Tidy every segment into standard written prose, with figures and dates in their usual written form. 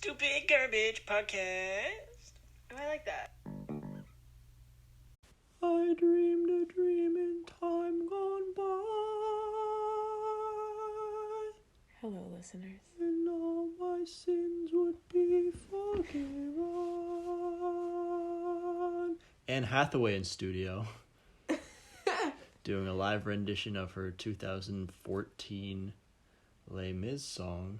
Stupid Garbage Podcast. Oh, I like that. I dreamed a dream in time gone by. Hello, listeners. And all my sins would be forgiven. Anne Hathaway in studio. Doing a live rendition of her 2014 Les Mis song.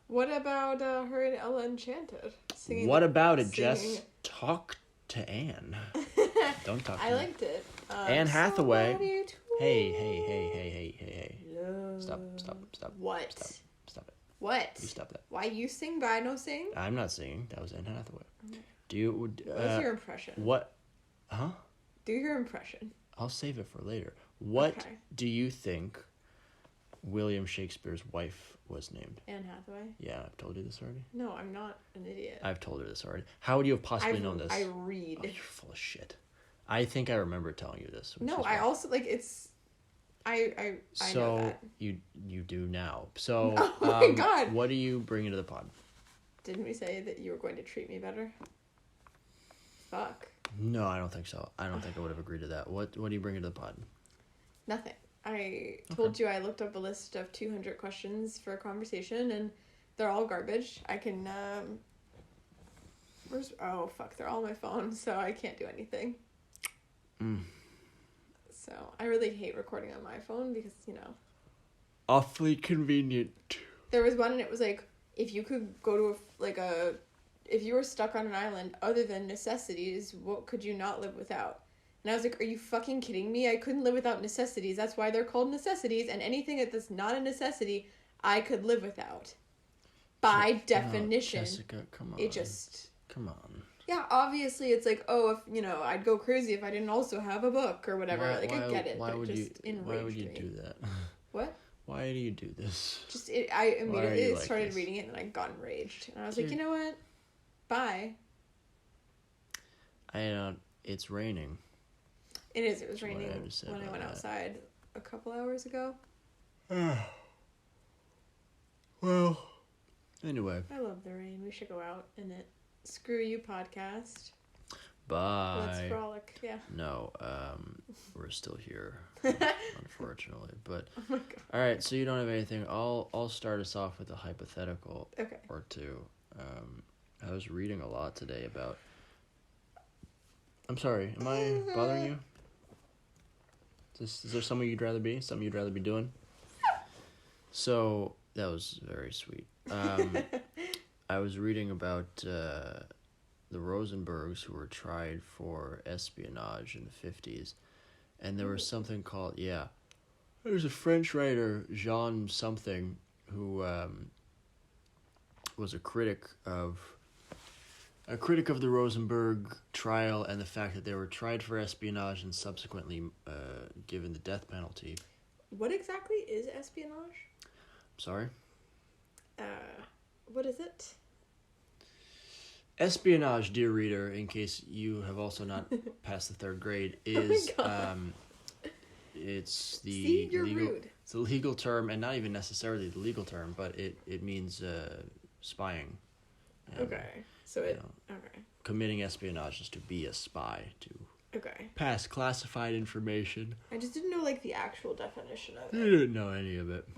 What about her and Ella Enchanted? Singing What about it, Jess? Talk to Anne. Don't talk to me. I liked it. Anne Hathaway. Hey. No. Stop. What? Stop it. What? You stop that. Why you sing, but I don't sing? I'm not singing. That was Anne Hathaway. Do you... What's your impression? What? Huh? Do your impression. I'll save it for later. What Okay. do you think William Shakespeare's wife was named? Anne Hathaway? Yeah, I've told you this already. No, I'm not an idiot. I've told her this already. How would you have possibly known this? I read. Oh, you're full of shit. I think I remember telling you this. No, I also, like, it's... I know that. you do now. So, oh my God. What do you bring into the pod? Didn't we say that you were going to treat me better? Fuck. No, I don't think so. I don't think I would have agreed to that. What do you bring into the pod? Nothing. I told you I looked up a list of 200 questions for a conversation, and they're all garbage. I can, oh, fuck, they're all on my phone, so I can't do anything. So, I really hate recording on my phone because, Awfully convenient. There was one, and it was like, if you could go to, if you were stuck on an island other than necessities, what could you not live without? And I was like, are you fucking kidding me? I couldn't live without necessities. That's why they're called necessities. And anything that's not a necessity, I could live without. By definition. Jessica, come on. It just... Come on. Yeah, obviously it's like, oh, if, I'd go crazy if I didn't also have a book or whatever. I get it. Why would you me. do that? What? Why do you do this? I immediately like started this? reading it and I got enraged. And I was like, you know what? Bye. It's raining. It is. It was raining when I went outside a couple hours ago. Well, anyway. I love the rain. We should go out in it. Screw you, podcast. Bye. Let's frolic. Yeah. No, we're still here, unfortunately. But oh my God. All right, so you don't have anything. I'll start us off with a hypothetical or two. I was reading a lot today about. I'm sorry. Am I bothering you? Is there something you'd rather be? Something you'd rather be doing? So that was very sweet. I was reading about the Rosenbergs who were tried for espionage in the 50s, and there was something called there's a French writer, Jean something, who was a critic of the Rosenberg trial and the fact that they were tried for espionage and subsequently given the death penalty. What exactly is espionage? Sorry? What is it? Espionage, dear reader, in case you have also not passed the third grade, is it's the rude. It's a legal term, and not even necessarily the legal term, but it means spying. Okay. So committing espionage is to be a spy, to pass classified information. I just didn't know the actual definition of it. You didn't know any of it.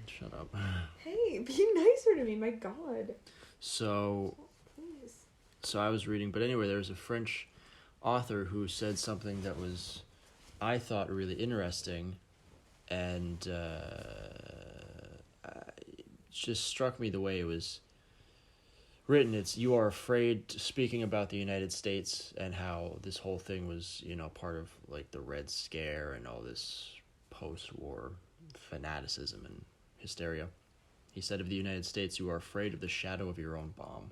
Shut up. Hey, be nicer to me, my God. So I was reading, but anyway, there was a French author who said something that was, I thought, really interesting, and it just struck me the way it was written. It's, you are afraid, speaking about the United States and how this whole thing was, part of, the Red Scare and all this post-war fanaticism and hysteria. He said of the United States, you are afraid of the shadow of your own bomb.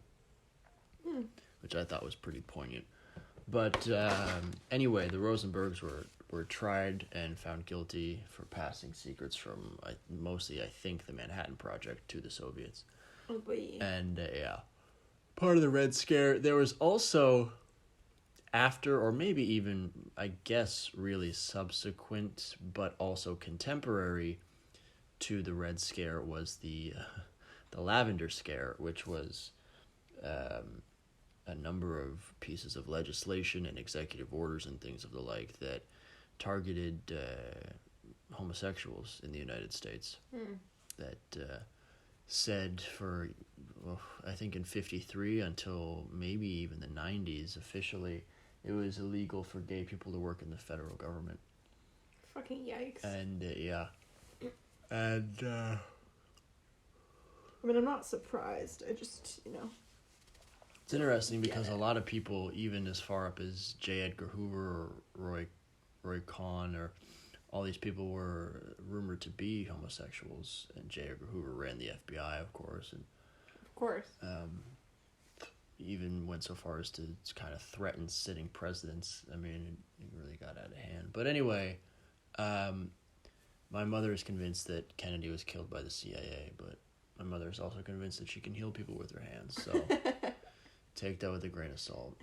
Which I thought was pretty poignant. But anyway, the Rosenbergs were tried and found guilty for passing secrets from mostly, I think, the Manhattan Project to the Soviets. Oh boy. And part of the Red Scare. There was also, after, or maybe even, I guess, really subsequent, but also contemporary to the Red Scare, was the the Lavender Scare, which was a number of pieces of legislation and executive orders and things of the like that targeted homosexuals in the United States. That said for, well, I think in 1953 until maybe even the 1990s, officially, it was illegal for gay people to work in the federal government. Fucking yikes. And, yeah. And, I mean, I'm not surprised. I just, it's interesting because a lot of people, even as far up as J. Edgar Hoover or Roy Cohn, or all these people were rumored to be homosexuals, and J. Edgar Hoover ran the FBI, of course, and even went so far as to kind of threaten sitting presidents. I mean, it really got out of hand. But anyway, my mother is convinced that Kennedy was killed by the CIA, but my mother is also convinced that she can heal people with her hands. So take that with a grain of salt.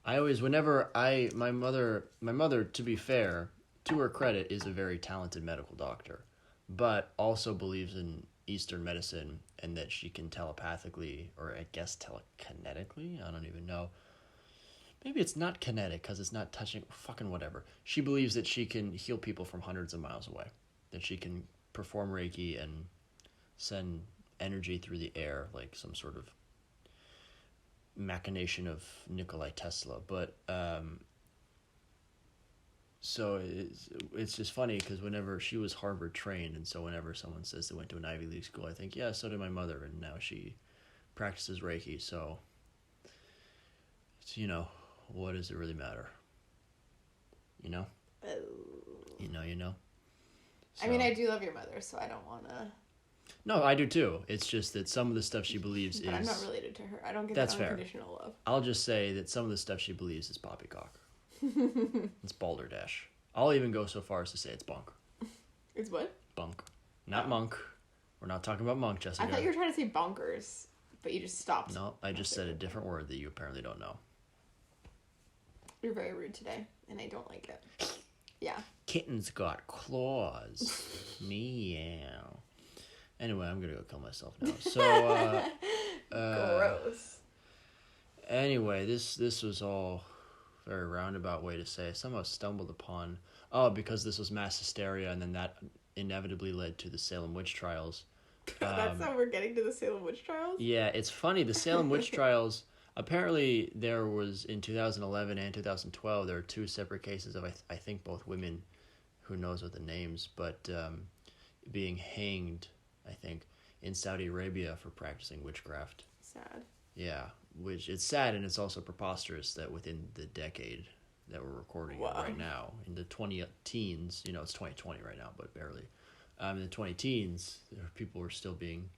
I always, my mother, to be fair, to her credit, is a very talented medical doctor, but also believes in Eastern medicine and that she can telepathically, or I guess telekinetically, I don't even know. Maybe it's not kinetic because it's not touching, fucking whatever. She believes that she can heal people from hundreds of miles away, that she can perform Reiki and send energy through the air like some sort of machination of Nikolai Tesla. But so it's just funny because whenever she was Harvard trained, and so whenever someone says they went to an Ivy League school, I think, yeah, so did my mother, and now she practices Reiki. So it's, what does it really matter? Oh. So, I mean, I do love your mother, so I don't want to. No, I do too. It's just that some of the stuff she believes but I'm not related to her. I don't get that unconditional love. I'll just say that some of the stuff she believes is poppycock. It's balderdash. I'll even go so far as to say it's bunk. It's what? Bunk. Not monk. We're not talking about monk, Jessica. I thought you were trying to say bonkers, but you just stopped. No, I just said a different word that you apparently don't know. You're very rude today, and I don't like it. Yeah. Kitten's got claws. Meow. Anyway, I'm gonna go kill myself now. So, gross. Anyway, this was all a very roundabout way to say I somehow stumbled upon, because this was mass hysteria, and then that inevitably led to the Salem witch trials. That's how we're getting to the Salem witch trials? Yeah, it's funny. The Salem witch trials, apparently there was, in 2011 and 2012, there were two separate cases of, I think, both women, who knows what the names, but being hanged, I think, in Saudi Arabia for practicing witchcraft. Sad. Yeah, which it's sad, and it's also preposterous that within the decade that we're recording it right now, in the 20-teens, it's 2020 right now, but barely, in the 20-teens, people were still being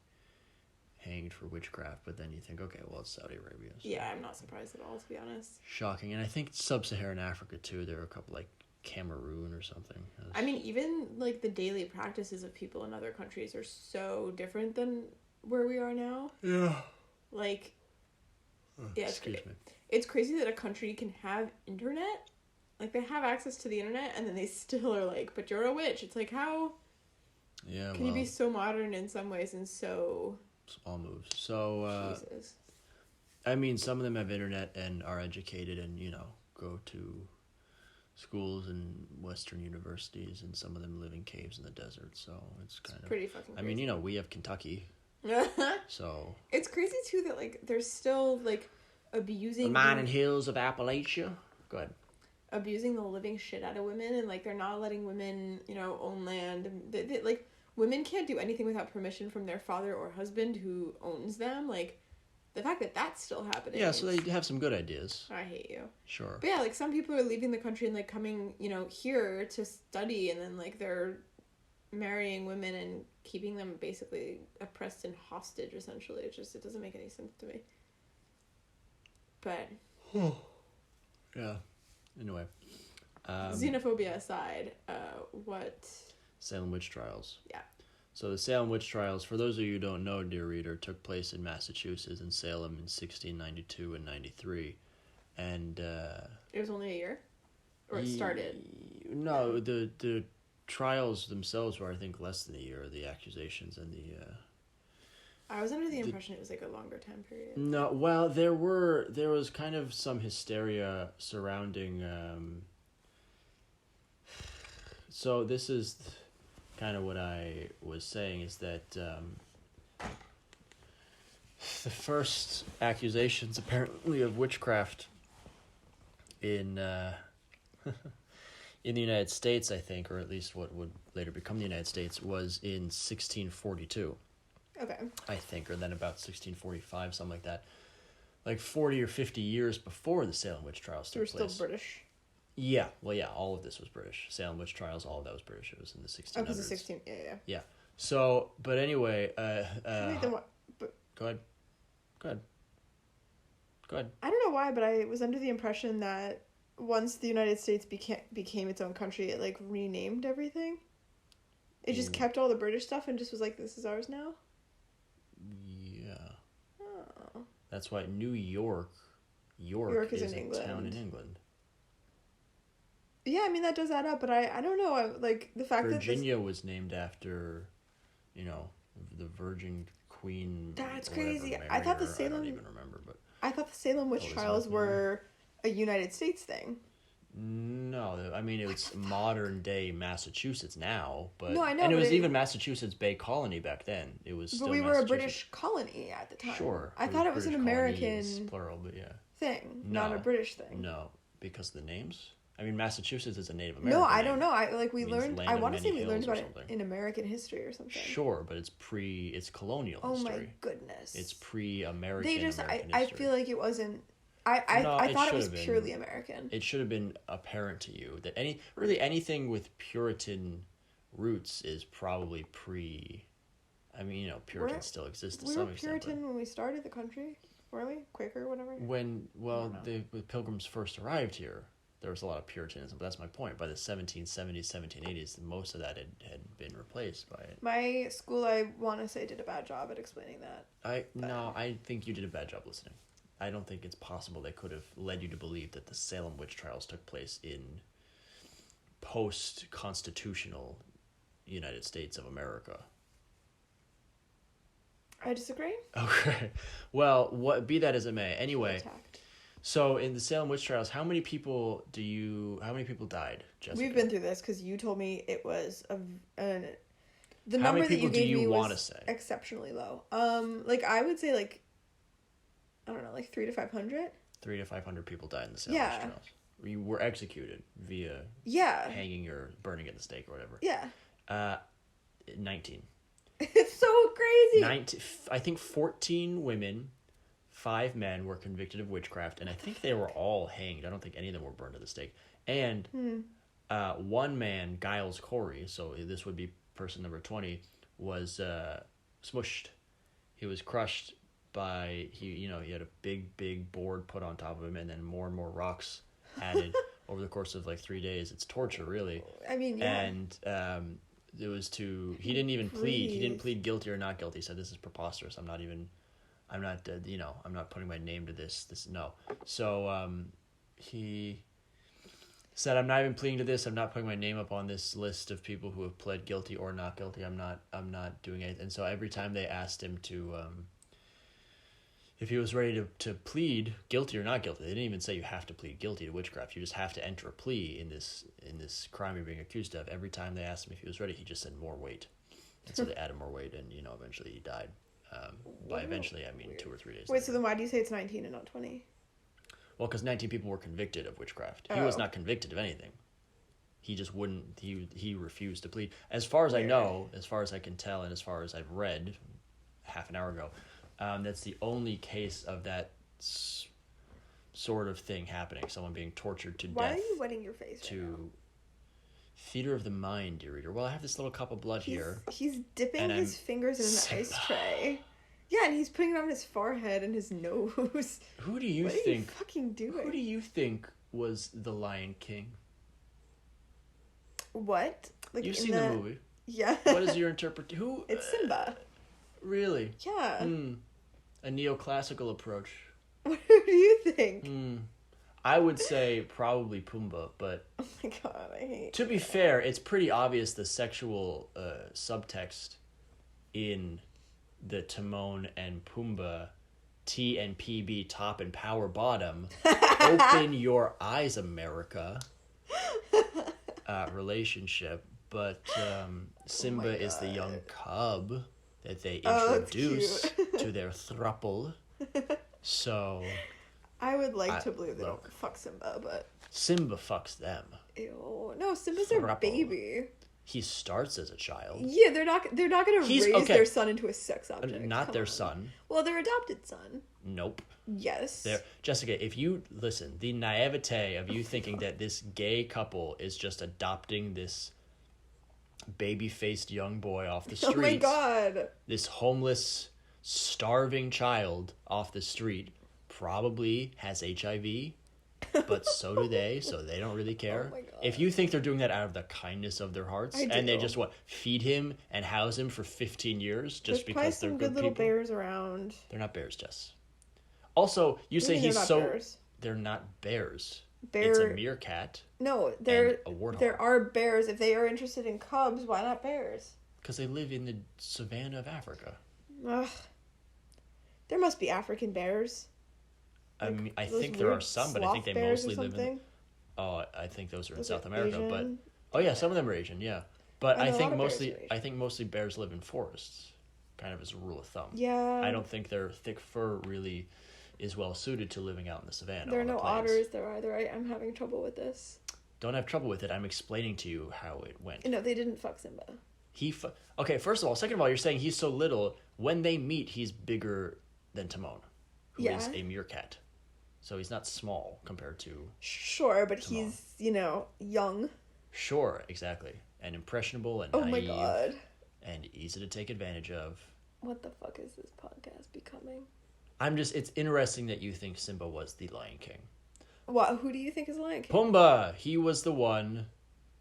hanged for witchcraft, but then you think, okay, well, it's Saudi Arabia. So. Yeah, I'm not surprised at all, to be honest. Shocking, and I think sub-Saharan Africa, too, there are a couple, like Cameroon or something. I mean, even, like, the daily practices of people in other countries are so different than where we are now. Yeah. Like, yeah, it's crazy that a country can have internet. Like, they have access to the internet, and then they still are like, but you're a witch. It's like, how can you be so modern in some ways and so... All moves. So, Jesus. I mean, some of them have internet and are educated and, go to schools and Western universities, and some of them live in caves in the desert, so it's pretty fucking crazy. I mean, we have Kentucky. So it's crazy too that like they're still like abusing the mining hills of Appalachia. Go ahead. Abusing the living shit out of women, and like they're not letting women, own land. They, like women can't do anything without permission from their father or husband who owns them. Like the fact that that's still happening. Yeah, so they have some good ideas. I hate you. Sure. But yeah, like some people are leaving the country and like coming, here to study, and then like they're marrying women and keeping them basically oppressed and hostage, essentially. It doesn't make any sense to me. But yeah. Anyway, xenophobia aside, what? Salem witch trials. Yeah. So the Salem witch trials, for those of you who don't know, dear reader, took place in Massachusetts and Salem in 1692 and 93, and it was only a year, or it started. No, the trials themselves were, I think, less than a year. The accusations and the. I was under the impression it was like a longer time period. No, well, there was kind of some hysteria surrounding. So this is kind of what I was saying, is that the first accusations apparently of witchcraft in in the United States, I think, or at least what would later become the United States, was in 1642. Okay. I think, or then about 1645, something like that. Like 40 or 50 years before the Salem witch trials took place. You were still British? Yeah. Well, yeah, all of this was British. Salem witch trials, all of that was British. It was in the 1600s. Oh, because the 16... Yeah. Yeah. So, but anyway... Wait, then what? But... Go ahead. I don't know why, but I was under the impression that once the United States became its own country, it, like, renamed everything. It just kept all the British stuff and just was like, this is ours now? Yeah. Oh. That's why York is in a England. town in England. Yeah, I mean, that does add up, but I don't know, like, the fact Virginia was named after, the Virgin Queen. That's crazy. I thought the Salem... I don't even remember, but... I thought the Salem witch trials were a United States thing. No, I mean, it's modern day Massachusetts now, but... No, I know, and it was even Massachusetts Bay Colony back then. It was still But we were a British colony at the time. Sure. I thought it was an American... Plural, but yeah. Thing, not a British thing. No, because of the names? I mean, Massachusetts is a Native American No, I name. don't know. We learned... I want to say we learned about it in American history or something. Sure, but it's colonial history. Oh my goodness. It's pre-American American history. I feel like it wasn't... I thought it was purely American. It should have been apparent to you that anything with Puritan roots is probably pre... I mean, Puritans still exist to some extent. We were Puritan when we started the country, weren't we? Quaker, whatever? When the Pilgrims first arrived here, there was a lot of Puritanism, but that's my point. By the 1770s, 1780s, most of that had been replaced by it. My school, I want to say, did a bad job at explaining that. I think you did a bad job listening. I don't think it's possible they could have led you to believe that the Salem witch trials took place in post-constitutional United States of America. I disagree. Okay. Well, be that as it may. Anyway, so in the Salem witch trials, how many people died, Jessica? We've been through this because you told me it was the how number many people that you gave me want was to say? Exceptionally low. I would say I don't know, 300 to 500. 300 to 500 people died in the Salem witch trials. You were executed via hanging or burning at the stake or whatever. Yeah. 19. It's so crazy. I think 14 women, 5 men were convicted of witchcraft, and I think they were all hanged. I don't think any of them were burned at the stake. And one man, Giles Corey, so this would be person number 20, was smushed. He was crushed by he had a big board put on top of him, and then more and more rocks added over the course of 3 days. It's torture, really. I mean, yeah. And it was he didn't even plead. He didn't plead guilty or not guilty. He said, this is preposterous. I'm not putting my name to this. No. So he said, I'm not even pleading to this. I'm not putting my name up on this list of people who have pled guilty or not guilty. I'm not doing anything. And so every time they asked him to if he was ready to plead guilty or not guilty, they didn't even say you have to plead guilty to witchcraft. You just have to enter a plea in this crime you're being accused of. Every time they asked him if he was ready, he just said more weight. And so they added more weight, and eventually he died. By eventually, I mean 2 or 3 days. Wait, later. So then why do you say it's 19 and not 20? Well, because 19 people were convicted of witchcraft. He was not convicted of anything. He just wouldn't. He refused to plead. As far as I know, as far as I can tell, and as far as I've read, half an hour ago. That's the only case of that sort of thing happening. Someone being tortured to death. Why are you wetting your face right now? Theater of the mind, dear reader. Well, I have this little cup of blood here. He's dipping his fingers in an ice tray. Yeah, and he's putting it on his forehead and his nose. Who do you think? What are you fucking doing? Who do you think was the Lion King? What? You've seen the movie. Yeah. What is your interpretation? Who? It's Simba. Really? Yeah. A neoclassical approach. What do you think? I would say probably Pumbaa, but Oh my god, I hate. to be fair, it's pretty obvious the sexual subtext in the Timon and Pumbaa T and PB top and power bottom. Open your eyes, America. Relationship, but Simba is the young cub that they introduce to their throuple. So I would like to believe they don't fuck Simba, but Simba fucks them. Ew. No, Simba's their baby. He starts as a child. Yeah, they're not going to raise their son into a sex object. Not their son. Well, their adopted son. Nope. Yes. Jessica, if you listen, the naivete of you thinking that this gay couple is just adopting this baby-faced young boy off the street. Oh my god. This homeless, starving child off the street probably has HIV, but so do they, so they don't really care. Oh my God. If you think they're doing that out of the kindness of their hearts, and they just feed him and house him for 15 years just because they're good people. There's little bears around. They're not bears, Jess. Also, you say he's so... Bears? They're not bears. Bear... It's a meerkat. No, a warthog. There are bears. If they are interested in cubs, why not bears? Because they live in the savannah of Africa. Ugh. There must be African bears. I mean, I think there are some, but I think they mostly live in... Oh, I think those are in South America, Asian? but... Oh yeah, some of them are Asian, yeah. But I think mostly mostly bears live in forests, kind of as a rule of thumb. Yeah. I don't think their thick fur really is well suited to living out in the savannah. There are no otters there either. I'm having trouble with this. Don't have trouble with it. I'm explaining to you how it went. No, they didn't fuck Simba. Okay, first of all. Second of all, you're saying he's so little. When they meet, he's bigger than Timon, who is a meerkat. So he's not small compared to... Sure, but Timon. He's, young. Sure, exactly. And impressionable and naive. Oh my god. And easy to take advantage of. What the fuck is this podcast becoming? It's interesting that you think Simba was the Lion King. What? Who do you think is Lion King? Pumbaa! He was the one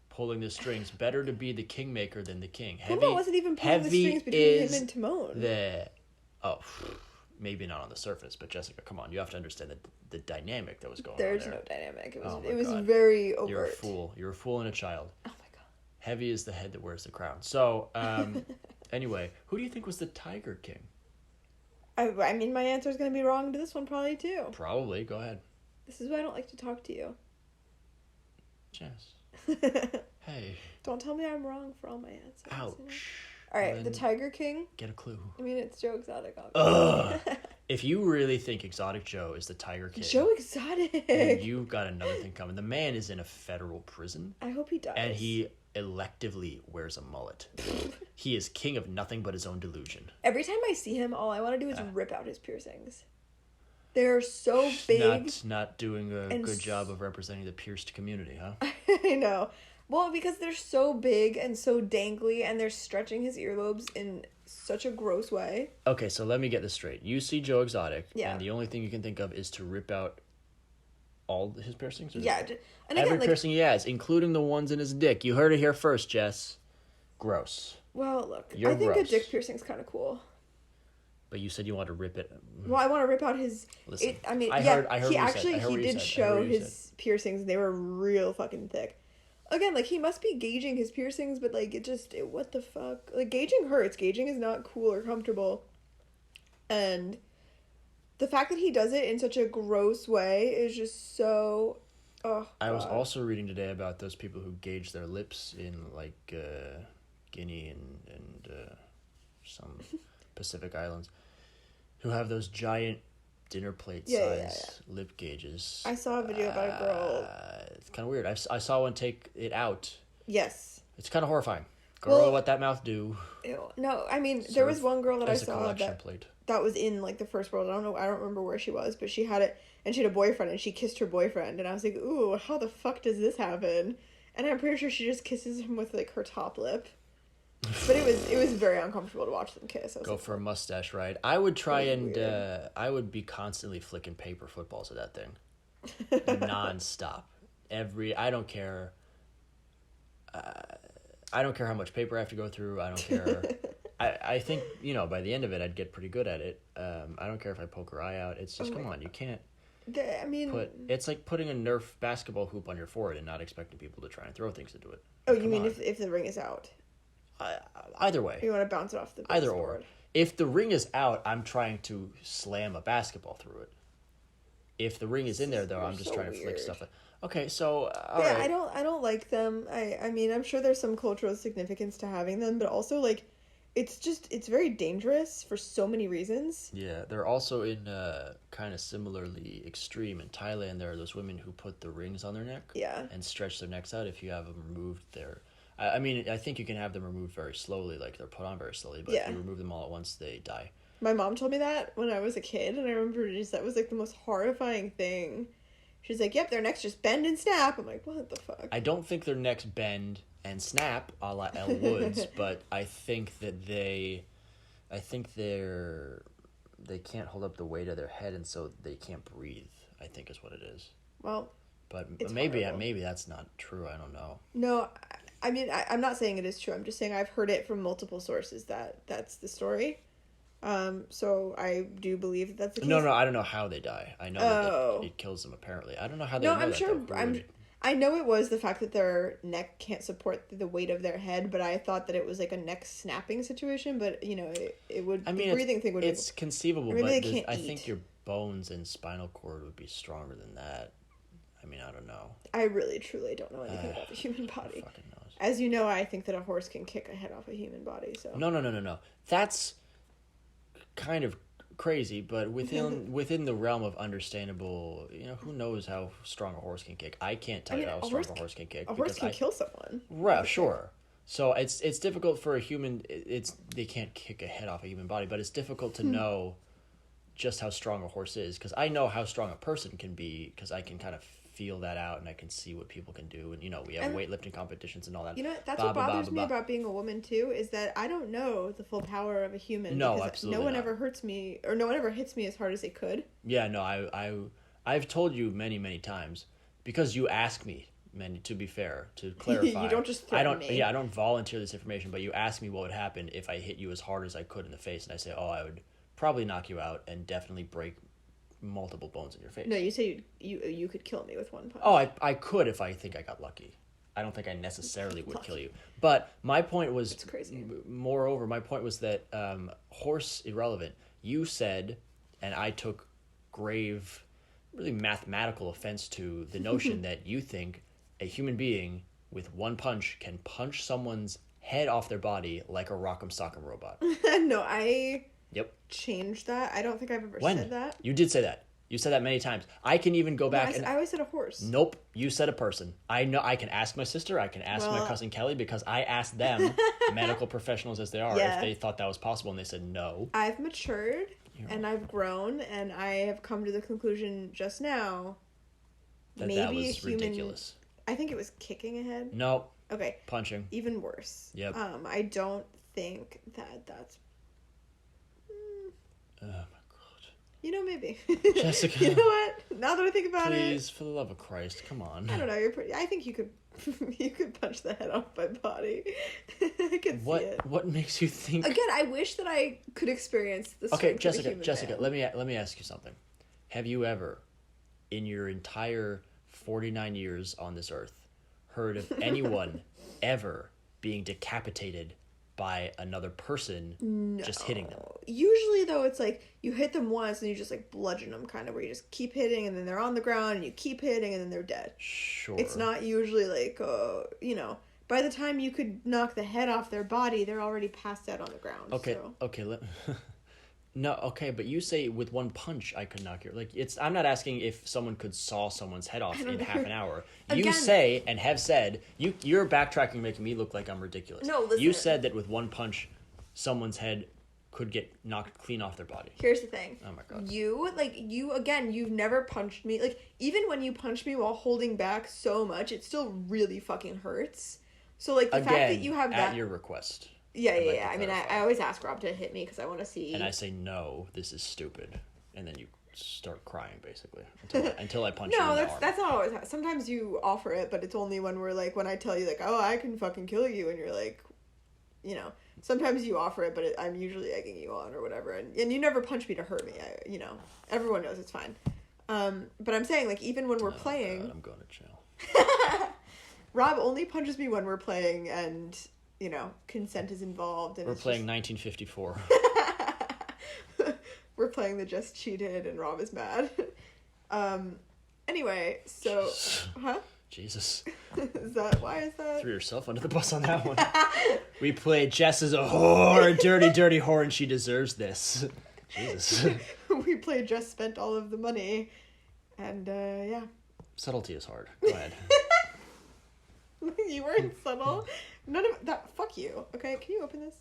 pulling the strings. Better to be the kingmaker than the king. Pumbaa wasn't even pulling the strings between him and Timon. Maybe not on the surface, but Jessica, come on. You have to understand the dynamic that was going on There's there. no dynamic. It was, God. very overt. You're a fool. You're a fool and a child. Oh my god. Heavy is the head that wears the crown. So, anyway, who do you think was the Tiger King? I mean, my answer is going to be wrong to this one probably too. Probably. Go ahead. This is why I don't like to talk to you. Jess. Hey. Don't tell me I'm wrong for all my answers. Ouch. All right, the Tiger King. Get a clue. I mean, it's Joe Exotic, obviously. If you really think Exotic Joe is the Tiger King... Joe Exotic! Then you've got another thing coming. The man is in a federal prison. I hope he dies. And he electively wears a mullet. He is king of nothing but his own delusion. Every time I see him, all I want to do is rip out his piercings. They're so big. Not doing a good job of representing the pierced community, huh? I know. Well, because they're so big and so dangly, and they're stretching his earlobes in such a gross way. Okay, so let me get this straight. You see Joe Exotic, and the only thing you can think of is to rip out all his piercings? Yeah. And again, every piercing he has, including the ones in his dick. You heard it here first, Jess. Gross. Well, look, I think a dick piercing's kind of cool. But you said you want to rip it. Well, I want to rip out his... Listen, I heard he did show his piercings. They were real fucking thick. Again, he must be gauging his piercings, but, what the fuck? Gauging hurts. Gauging is not cool or comfortable. And the fact that he does it in such a gross way is just so... Oh, I was also reading today about those people who gauge their lips in, Guinea and some Pacific islands, who have those giant dinner plate size lip gauges. I saw a video about a girl. It's kind of weird. I saw one take it out. Yes. It's kind of horrifying. Girl, what that mouth do? Ew. No, I mean, there was one girl that I saw plate. that was in the first world. I don't remember where she was, but she had it, and she had a boyfriend, and she kissed her boyfriend, and I was like, ooh, how the fuck does this happen? And I'm pretty sure she just kisses him with her top lip. But it was very uncomfortable to watch them kiss. Go for a mustache ride. I would try and I would be constantly flicking paper footballs at that thing, non-stop. I don't care. I don't care how much paper I have to go through. I don't care. I think by the end of it I'd get pretty good at it. I don't care if I poke her eye out. It's just come on, you can't. I mean... It's like putting a Nerf basketball hoop on your forehead and not expecting people to try and throw things into it. Oh, you mean if the ring is out? Either way. You want to bounce it off the Either board. or. If the ring is out, I'm trying to slam a basketball through it. If the ring is in there, though, I'm just trying to flick stuff. Okay, so yeah, right. I don't like them. I mean, I'm sure there's some cultural significance to having them, but also like, it's very dangerous for so many reasons. Yeah, they're also in kind of similarly extreme. In Thailand, there are those women who put the rings on their neck. Yeah. And stretch their necks out. If you have them removed, I mean, I think you can have them removed very slowly, like they're put on very slowly. But if you remove them all at once, they die. My mom told me that when I was a kid, and I remember that was like the most horrifying thing. She's like, "Yep, their necks just bend and snap." I'm like, "What the fuck?" I don't think their necks bend and snap a la Elle Woods, but I think that they can't hold up the weight of their head, and so they can't breathe. I think is what it is. Well, but maybe that's not true. I don't know. No, I mean, I'm not saying it is true. I'm just saying I've heard it from multiple sources that's the story. So I do believe that's the case. No, I don't know how they die. I know that it kills them. Apparently, I don't know how they. No, I'm sure. I know it was the fact that their neck can't support the weight of their head, but I thought that it was like a neck snapping situation. But you know, it would. I mean, the breathing thing would. It's conceivable, but I think your bones and spinal cord would be stronger than that. I mean, I don't know. I really, truly don't know anything about the human body. Who fucking knows? As you know, I think that a horse can kick a head off a human body. So no. That's kind of crazy, but within the realm of understandable, you know, who knows how strong a horse can kick? I can't tell you how strong a horse can kick. A horse can kill someone. Right, sure. So it's difficult for a human. They can't kick a head off a human body, but it's difficult to know just how strong a horse is, because I know how strong a person can be, because I can kind of feel that out, and I can see what people can do, and you know, we have weightlifting competitions and all that. You know, that's what bothers me about being a woman too, is that I don't know the full power of a human. No, absolutely no one ever hurts me, or no one ever hits me as hard as they could. Yeah, no, I've told you many times, because you ask me. To be fair, to clarify, you don't just threaten me. Yeah, I don't volunteer this information, but you ask me what would happen if I hit you as hard as I could in the face, and I say, I would probably knock you out and definitely break multiple bones in your face. No, you say you could kill me with one punch. Oh, I could if I think I got lucky. I don't think I necessarily would kill you. But my point was, it's crazy. Moreover, my point was that horse irrelevant. You said, and I took grave, really mathematical offense to the notion that you think a human being with one punch can punch someone's head off their body like a rock'em sock'em robot. No, I changed that. I don't think I've ever said that. You did say that. You said that many times. I can even go back I always said a horse. Nope. You said a person. I know. I can ask my sister. I can ask my cousin Kelly, because I asked them, medical professionals as they are, if they thought that was possible, and they said no. I've matured, and I've grown, and I have come to the conclusion just now that was a human, ridiculous. I think it was kicking a head. No. Okay. Punching. Even worse. Yep. I don't think that's... Oh, my God. You know, maybe. Jessica. You know what? Now that I think about it... Please, for the love of Christ, come on. I don't know. I think you could... you could punch the head off my body. I can see it. What makes you think... Again, I wish that I could experience the strength of a human Jessica, man. let me ask you something. Have you ever, in your entire 49 years on this earth, heard of anyone ever being decapitated by another person just hitting them? Usually, though, it's like you hit them once and you just like bludgeon them, kind of, where you just keep hitting and then they're on the ground and you keep hitting and then they're dead. Sure. It's not usually like, you know, by the time you could knock the head off their body, they're already passed out on the ground. Okay, so. okay, no, okay, but you say with one punch I could knock your... Like, I'm not asking if someone could saw someone's head off in half an hour. You say, and have said, you're backtracking, making me look like I'm ridiculous. No, listen. You said that with one punch, someone's head could get knocked clean off their body. Here's the thing. Oh my God. You've never punched me. Like, even when you punch me while holding back so much, it still really fucking hurts. So, like, the fact that you have that... at your request. Yeah. I mean, I always ask Rob to hit me because I want to see... And I say, no, this is stupid. And then you start crying, basically, until I punch you in the arm. That's not always... Sometimes you offer it, but it's only when when I tell you, like, oh, I can fucking kill you, and you're like, you know... Sometimes you offer it, but I'm usually egging you on or whatever. And you never punch me to hurt me. Everyone knows it's fine. But I'm saying, like, even when we're playing... God, I'm going to jail. Rob only punches me when we're playing and, you know, consent is involved. And we're playing 1954. We're playing the Just Cheated and Rob is mad. Anyway, so... Huh? Jesus. Why is that? Threw yourself under the bus on that one. We played Jess as a whore, a dirty, dirty whore, and she deserves this. Jesus. We played Jess spent all of the money. And, yeah. Subtlety is hard. Go ahead. You weren't subtle. None of that. Fuck you. Okay, can you open this?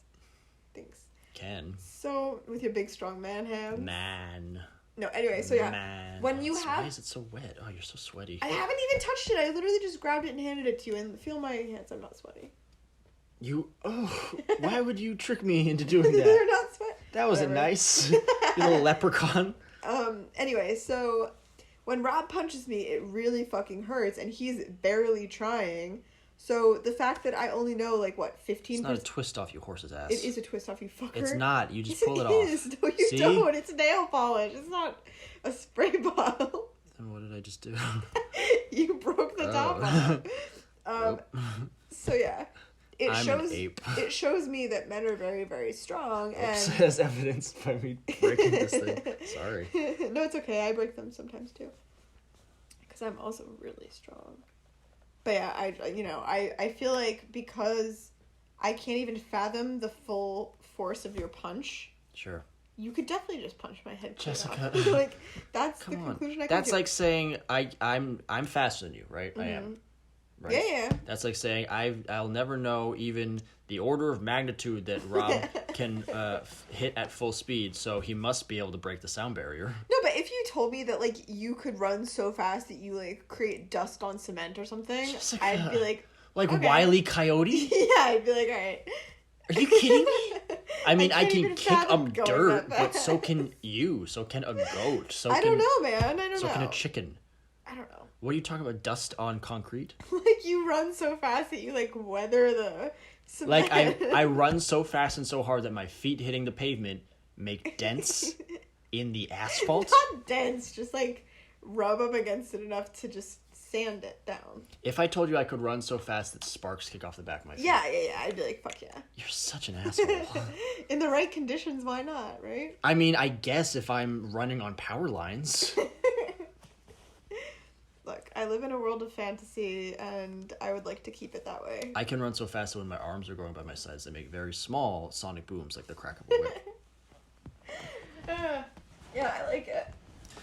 Thanks. Can. So, with your big, strong man hands. Man. No, anyway, so yeah. Man. When you have... Why is it so wet? Oh, you're so sweaty. I haven't even touched it. I literally just grabbed it and handed it to you. And feel my hands. I'm not sweaty. Why would you trick me into doing that? They're not sweaty. That wasn't nice. You little leprechaun. Anyway, so when Rob punches me, it really fucking hurts. And he's barely trying. So the fact that I only know, like, what, 15%? It's not a twist off, you horse's ass. It is a twist off, you fucker. It's not. You just Yes, pull it off. off. It is. No, you don't. It's nail polish. It's not a spray bottle. Then what did I just do? You broke the top off. So yeah. I'm an ape. It shows me that men are very, very strong. And as evidenced by me breaking this thing. Sorry. No, it's okay. I break them sometimes too. Because I'm also really strong. But yeah, I feel like because I can't even fathom the full force of your punch. Sure. You could definitely just punch my head. Jessica. Like, that's the conclusion I can That's like saying I'm faster than you, right? Mm-hmm. I am. Right? Yeah. That's like saying I'll never know even the order of magnitude that Rob can hit at full speed, so he must be able to break the sound barrier. No, but if you told me that, like, you could run so fast that you, like, create dust on cement or something, Jessica. I'd be like... Like okay. Wile E. Coyote? Yeah, I'd be like, alright. Are you kidding me? I mean, I can kick up dirt, but so can you. So can a goat. So I don't know, man. I don't know. So can a chicken. I don't know. What are you talking about? Dust on concrete? Like, you run so fast that you, like, weather the cement. Like, I run so fast and so hard that my feet hitting the pavement make dents in the asphalt. Not dents, just, like, rub up against it enough to just sand it down. If I told you I could run so fast that sparks kick off the back of my feet. Yeah, I'd be like, fuck yeah. You're such an asshole. In the right conditions, why not, right? I mean, I guess if I'm running on power lines... Look, I live in a world of fantasy, and I would like to keep it that way. I can run so fast that when my arms are growing by my sides, they make very small sonic booms like the crack of a whip. Yeah, I like it.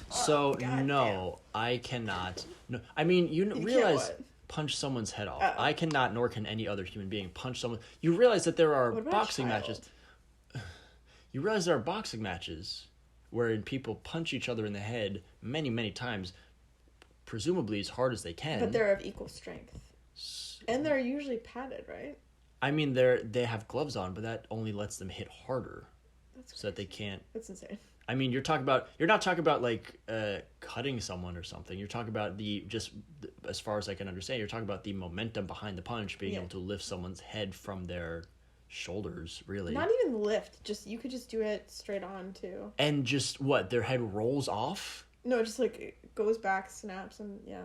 So, no, I cannot. No, I mean, you realize punch someone's head off. I cannot, nor can any other human being punch someone. You realize that there are boxing matches. You realize there are boxing matches wherein people punch each other in the head many, many times, presumably as hard as they can. But they're of equal strength. And they're usually padded, right? I mean, they have gloves on, but that only lets them hit harder. So that they can't... That's insane. I mean, you're not talking about like cutting someone or something. You're talking about as far as I can understand, you're talking about the momentum behind the punch, being able to lift someone's head from their shoulders, really. Not even lift, you could just do it straight on too. And just what, their head rolls off? No, just like it goes back, snaps, and yeah.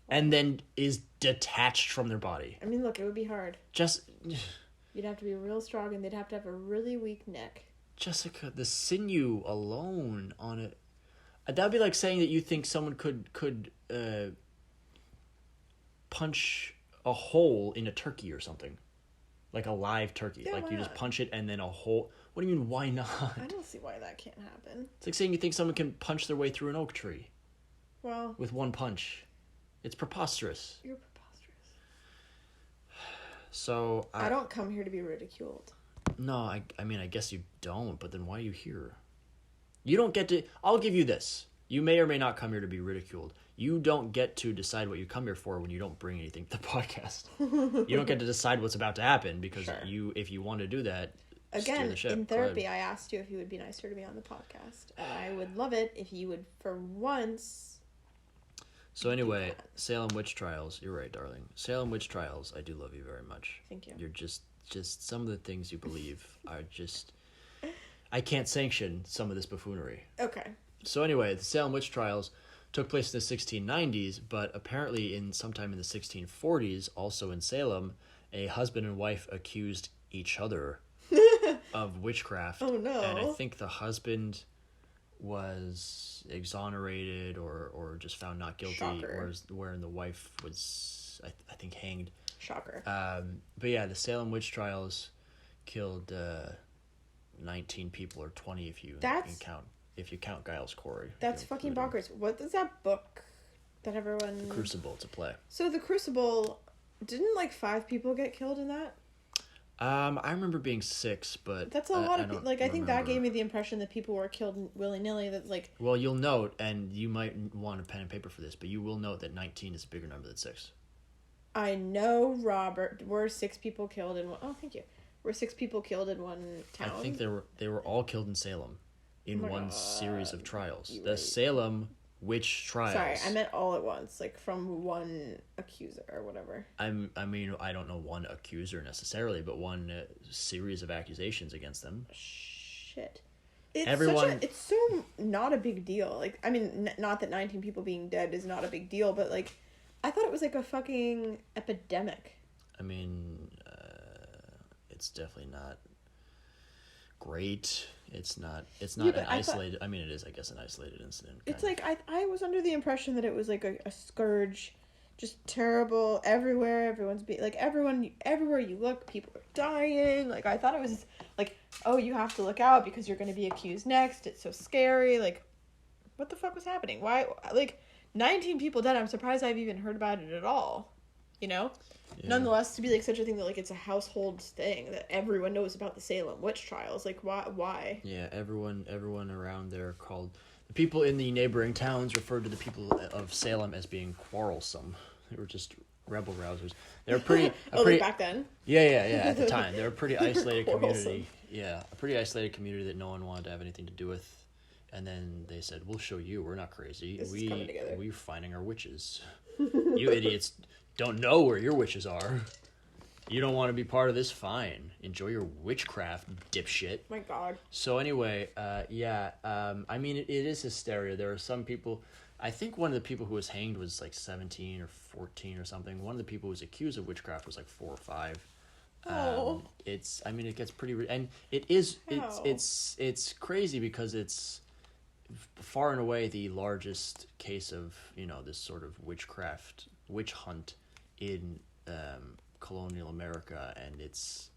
And then is detached from their body. I mean, look, it would be hard. You'd have to be real strong, and they'd have to have a really weak neck. Jessica, the sinew alone on it. That'd be like saying that you think someone could punch a hole in a turkey or something. Like a live turkey. Yeah, like you just punch it and then a hole. What do you mean, why not? I don't see why that can't happen. It's like saying you think someone can punch their way through an oak tree. Well. With one punch. It's preposterous. You're preposterous. So I don't come here to be ridiculed. No, I mean, I guess you don't, but then why are you here? You don't get to... I'll give you this. You may or may not come here to be ridiculed. You don't get to decide what you come here for when you don't bring anything to the podcast. You don't get to decide what's about to happen because if you want to do that, again, the ship. In therapy, I asked you if you would be nicer to me on the podcast. And I would love it if you would, for once... So anyway, Salem Witch Trials. You're right, darling. Salem Witch Trials, I do love you very much. Thank you. You're just some of the things you believe are just... I can't sanction some of this buffoonery. Okay. So anyway, the Salem Witch Trials, took place in the 1690s, but apparently sometime in the 1640s, also in Salem, a husband and wife accused each other of witchcraft. Oh, no. And I think the husband was exonerated or just found not guilty, Shocker. wherein the wife was, I think, hanged. Shocker. But yeah, the Salem witch trials killed 19 people, or 20 if you count Giles Corey. That's fucking bonkers. What is that book that everyone... The Crucible, it's a play. So the Crucible, didn't like 5 people get killed in that? I remember being 6, but that's a lot of people. Like, I think that remember. gave me the impression that people were killed willy-nilly. That, like... Well, you'll note, and you might want a pen and paper for this, but you will note that 19 is a bigger number than 6. I know, Robert. Were 6 people killed in one... Oh, thank you. Were 6 people killed in one town? I think they were all killed in Salem in one God. series of trials. You're The right. Salem witch trials. Sorry, I meant all at once, like from one accuser or whatever. I mean, I don't know one accuser necessarily, but one series of accusations against them. Shit. It's Everyone... it's so not a big deal. Like, I mean, not that 19 people being dead is not a big deal, but, like, I thought it was, like, a fucking epidemic. I mean, it's definitely not great. It's not an isolated... I mean, it is, I guess, an isolated incident. It's like, I was under the impression that it was, like, a scourge, just terrible everywhere. Everyone's everywhere you look, people are dying. Like, I thought it was, like, oh, you have to look out because you're going to be accused next. It's so scary. Like, what the fuck was happening? Why, like, 19 people dead. I'm surprised I've even heard about it at all. You know? Yeah. Nonetheless, to be, like, such a thing that, like, it's a household thing that everyone knows about the Salem witch trials. Like, why? Yeah, everyone around there called... The people in the neighboring towns referred to the people of Salem as being quarrelsome. They were just rebel rousers. They were pretty... like back then? Yeah, at the time. They were a pretty isolated community. Yeah, a pretty isolated community that no one wanted to have anything to do with. And then they said, we'll show you, we're not crazy. This is coming together. We're finding our witches. You idiots don't know where your witches are. You don't want to be part of this? Fine. Enjoy your witchcraft, dipshit. My God. So anyway, I mean, it is hysteria. There are some people... I think one of the people who was hanged was like 17 or 14 or something. One of the people who was accused of witchcraft was like 4 or 5. Oh. It gets pretty... And it is... It's crazy because it's far and away the largest case of, this sort of witch hunt in colonial America, and it's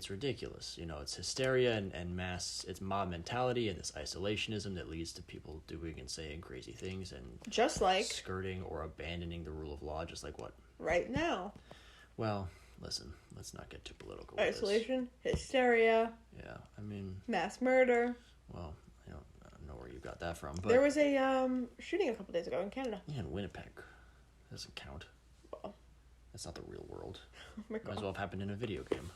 ridiculous. It's hysteria and mass, it's mob mentality and this isolationism that leads to people doing and saying crazy things and just like skirting or abandoning the rule of law, just like what? Right now. Well, listen, let's not get too political. Isolation, hysteria. Yeah, I mean... Mass murder. Well, I don't know where you got that from, but... There was a shooting a couple days ago in Canada. Yeah, in Winnipeg. Doesn't count. Well. That's not the real world. Oh my God. Might as well have happened in a video game.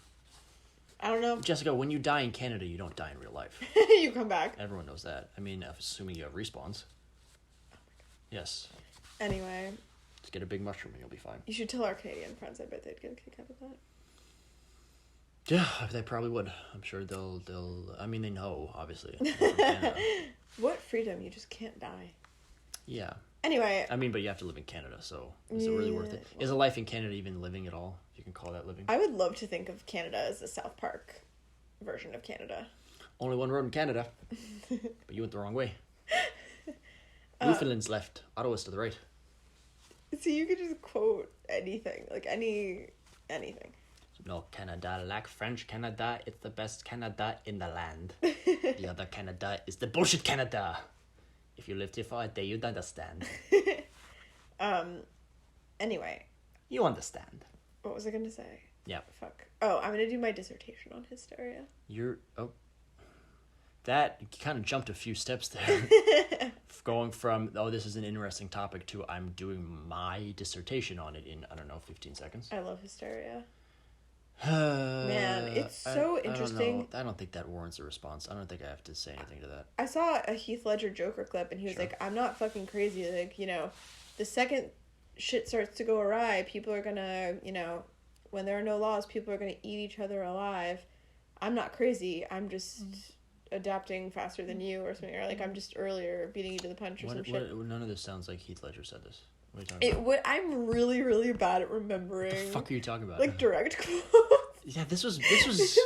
I don't know. Jessica, when you die in Canada, you don't die in real life. You come back. Everyone knows that. I mean, assuming you have respawns. Yes. Anyway. Just get a big mushroom and you'll be fine. You should tell our Canadian friends. I bet they'd get a kick out of that. Yeah, they probably would. I'm sure they'll I mean, they know, obviously. What freedom? You just can't die. Yeah. Anyway. I mean, but you have to live in Canada, so is it really worth it? Well, is a life in Canada even living at all? If you can call that living? I would love to think of Canada as the South Park version of Canada. Only one road in Canada. But you went the wrong way. Newfoundland's left. Ottawa's to the right. So you could just quote anything. Like anything. No, Canada, like French Canada, it's the best Canada in the land. The other Canada is the bullshit Canada. If you lived here for a day, you'd understand. Anyway. You understand. What was I going to say? Yeah. Fuck. Oh, I'm going to do my dissertation on hysteria. That kind of jumped a few steps there. Going from, this is an interesting topic, to I'm doing my dissertation on it in, 15 seconds. I love hysteria. Man, it's so interesting. I don't think that warrants a response. I don't think I have to say anything to that. I saw a Heath Ledger Joker clip, and he was like, I'm not fucking crazy. Like, the second shit starts to go awry, people are gonna, when there are no laws, people are gonna eat each other alive. I'm not crazy. I'm just adapting faster than you or something, or like I'm just earlier beating you to the punch or some shit. None of this sounds like Heath Ledger said this. What are you talking about? I'm really, really bad at remembering. What the fuck are you talking about? Like direct quotes. Yeah, this was This was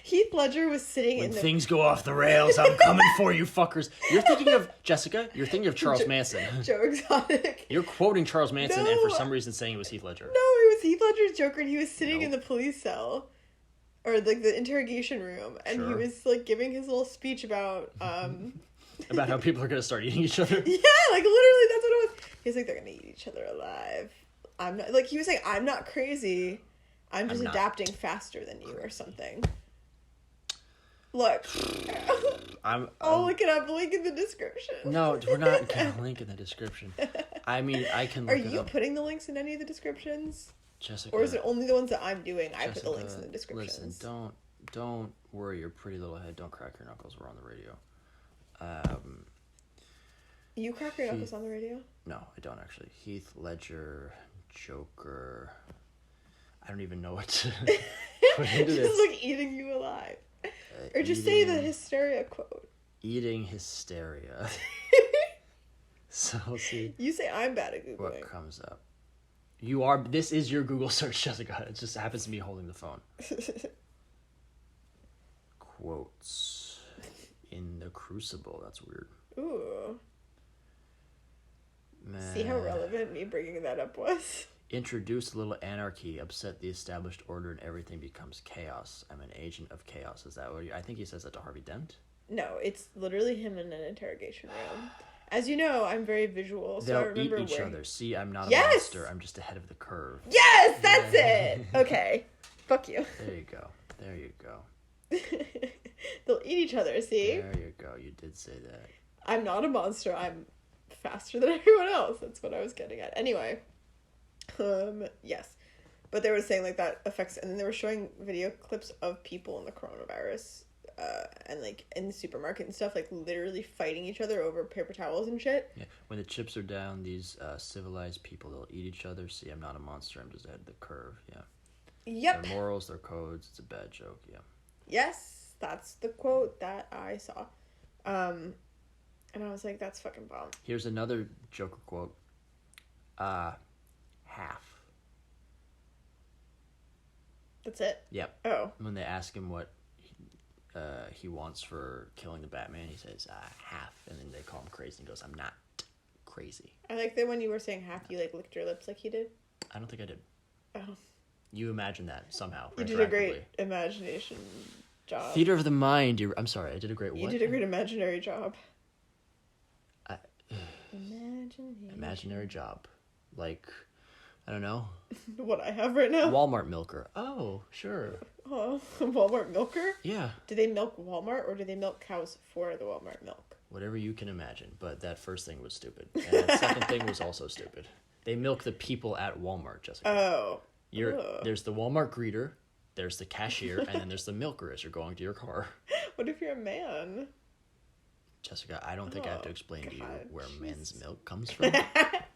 Heath Ledger was sitting when in the... things go off the rails, I'm coming for you fuckers. You're thinking of Jessica. You're thinking of Charles Manson. Joe Exotic. You're quoting Charles Manson and for some reason saying it was Heath Ledger. No, it was Heath Ledger's Joker, and he was sitting in Nope. the police cell, or like the interrogation room, and he Sure. was like giving his little speech about About how people are gonna start eating each other. yeah, like literally that's what it was. He was like, they're gonna eat each other alive. I'm not, like, he was saying, I'm not crazy. I'm just adapting faster than you or something. Look. I'll look it up. Link in the description. No, we're not gonna link in the description. I mean, I can look Are it you up. putting the links in any of the descriptions? Jessica, Or is it only the ones that I'm doing? I put the Jessica, links in the descriptions. Listen, don't worry your pretty little head. Don't crack your knuckles. We're on the radio. You crack your knuckles on the radio? No, I don't actually. Heath Ledger, Joker. I don't even know what to put into this. Just like eating you alive. Or just say the hysteria quote. Eating hysteria. So let's see. You say I'm bad at Googling. What comes up? You are. This is your Google search, Jessica. It just happens to be holding the phone. Quotes in the Crucible. That's weird. Ooh. Man. See how relevant me bringing that up was? Introduce a little anarchy, upset the established order, and everything becomes chaos. I'm an agent of chaos. Is that what I think he says that to Harvey Dent? No, it's literally him in an interrogation room. As you know, I'm very visual, so They'll I remember eat each other. See, I'm not a Yes! monster. I'm just ahead of the curve. Yes, that's it! Okay. Fuck you. There you go. There you go. They'll eat each other, see? There you go. You did say that. I'm not a monster. I'm faster than everyone else. That's what I was getting at. Anyway. Yes. But they were saying like that affects, and then they were showing video clips of people in the coronavirus, and like in the supermarket and stuff, like literally fighting each other over paper towels and shit. Yeah. When the chips are down, these civilized people, they'll eat each other. See, I'm not a monster. I'm just ahead of the curve. Yeah. Yep. Their morals, their codes. It's a bad joke. Yeah. Yes, that's the quote that I saw. And I was like, that's fucking bomb. Here's another Joker quote. Half. That's it? Yep. Oh. When they ask him what he wants for killing the Batman, he says, half. And then they call him crazy. And he goes, I'm not crazy. I like that when you were saying half, you like licked your lips like he did. I don't think I did. Oh. You imagine that somehow. You did a great imagination job. Theater of the mind. I'm sorry, I did a great what? You did a great imaginary job. Imaginary job. Like, I don't know. What I have right now? Walmart milker. Oh, sure. Oh, Walmart milker? Yeah. Do they milk Walmart or do they milk cows for the Walmart milk? Whatever you can imagine. But that first thing was stupid. And that second thing was also stupid. They milk the people at Walmart, Jessica. Oh. There's the Walmart greeter, there's the cashier, and then there's the milker as you're going to your car. What if you're a man? Jessica, I don't think I have to explain to you where men's milk comes from.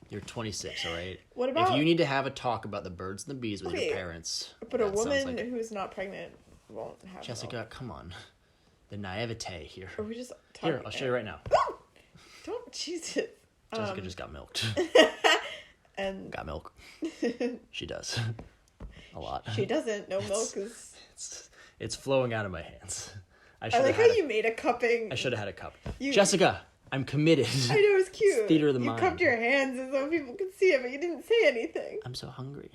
You're 26, all right? What about... If you need to have a talk about the birds and the bees with your parents... But a woman who's not pregnant won't have Jessica, milk. Come on. The naivete here. Are we just talking... Here, I'll show you right now. Don't... Jesus. Jessica just got milked. And... Got milk. She does. A lot. She doesn't. No milk is... It's flowing out of my hands. I like how you made a cupping. I should have had a cup. Jessica, I'm committed. I know, it was cute. It's theater of the mind. You cupped your hands so people could see it, but you didn't say anything. I'm so hungry.